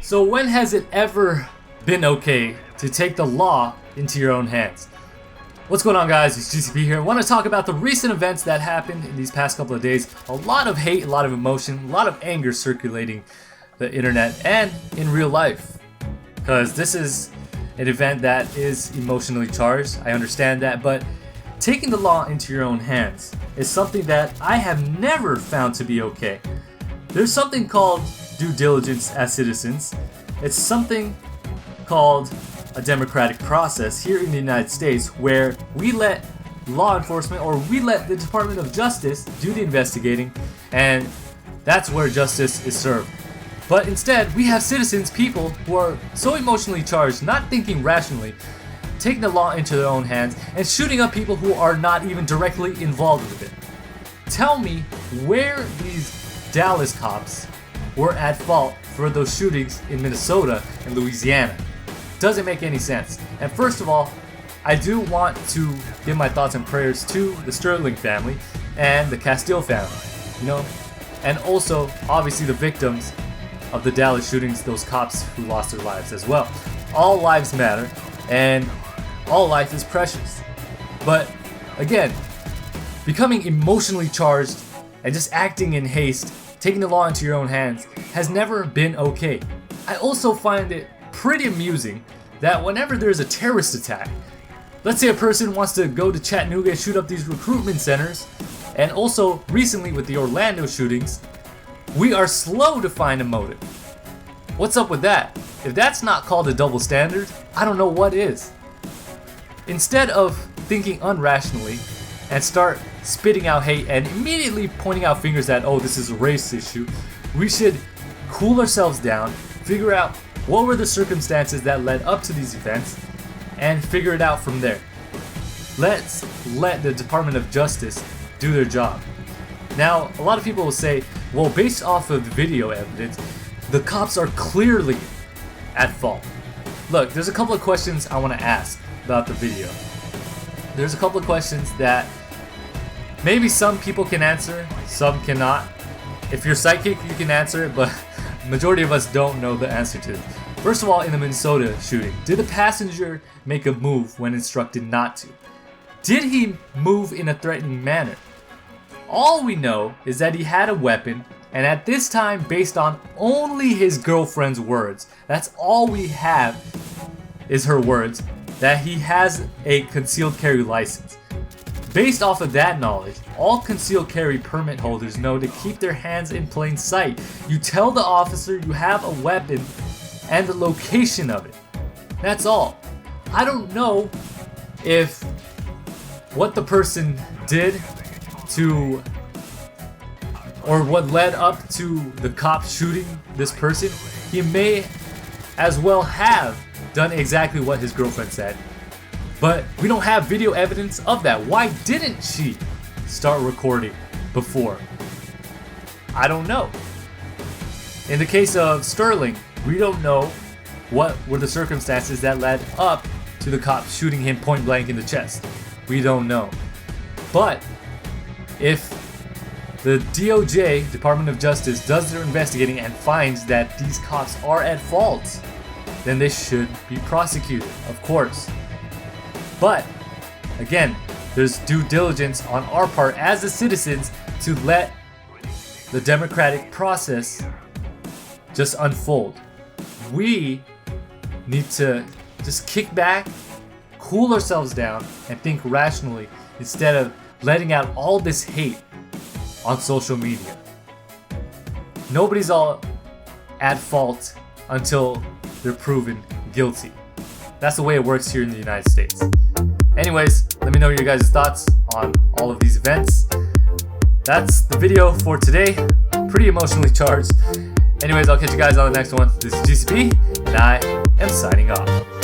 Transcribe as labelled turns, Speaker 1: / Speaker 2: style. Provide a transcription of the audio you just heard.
Speaker 1: So when has it ever been okay to take the law into your own hands? What's going on, guys? It's GCP here. I want to talk about the recent events that happened in these past couple of days. A lot of hate, a lot of emotion, a lot of anger circulating the internet and in real life. Because this is an event that is emotionally charged, I understand that, but taking the law into your own hands is something that I have never found to be okay. There's something called due diligence as citizens. It's something called a democratic process here in the United States where we let law enforcement, or we let the Department of Justice do the investigating, and that's where justice is served. But instead, we have citizens, people who are so emotionally charged, not thinking rationally, taking the law into their own hands and shooting up people who are not even directly involved with it. Tell me where these Dallas cops were at fault for those shootings in Minnesota and Louisiana. Doesn't make any sense. And first of all, I do want to give my thoughts and prayers to the Sterling family and the Castile family, and also obviously the victims of the Dallas shootings, those cops who lost their lives as well. All lives matter and all life is precious. But again, becoming emotionally charged and just acting in haste, taking the law into your own hands, has never been okay. I also find it pretty amusing that whenever there's a terrorist attack, let's say a person wants to go to Chattanooga and shoot up these recruitment centers, and also recently with the Orlando shootings, we are slow to find a motive. What's up with that? If that's not called a double standard, I don't know what is. Instead of thinking unrationally and start spitting out hate and immediately pointing out fingers that, oh, this is a race issue, we should cool ourselves down, figure out what were the circumstances that led up to these events, and figure it out from there. Let's let the Department of Justice do their job. Now, a lot of people will say, well, based off of the video evidence, the cops are clearly at fault. Look, there's a couple of questions I want to ask about the video. There's a couple of questions that maybe some people can answer, some cannot. If you're psychic, you can answer it, but the majority of us don't know the answer to it. First of all, in the Minnesota shooting, did the passenger make a move when instructed not to? Did he move in a threatening manner? All we know is that he had a weapon, and at this time, based on only his girlfriend's words, that's all we have is her words, that he has a concealed carry license. Based off of that knowledge, all concealed carry permit holders know to keep their hands in plain sight. You tell the officer you have a weapon and the location of it. That's all. I don't know if what the person did to, or what led up to the cop shooting this person, he may as well have done exactly what his girlfriend said. But we don't have video evidence of that. Why didn't she start recording before? I don't know. In the case of Sterling, we don't know what were the circumstances that led up to the cop shooting him point blank in the chest. We don't know. But if the DOJ, Department of Justice, does their investigating and finds that these cops are at fault, then they should be prosecuted, of course. But again, there's due diligence on our part as the citizens to let the democratic process just unfold. We need to just kick back, cool ourselves down, and think rationally instead of letting out all this hate on social media. Nobody's all at fault until they're proven guilty. That's the way it works here in the United States. Anyways, let me know your guys' thoughts on all of these events. That's the video for today. Pretty emotionally charged. Anyways, I'll catch you guys on the next one. This is GCP, and I am signing off.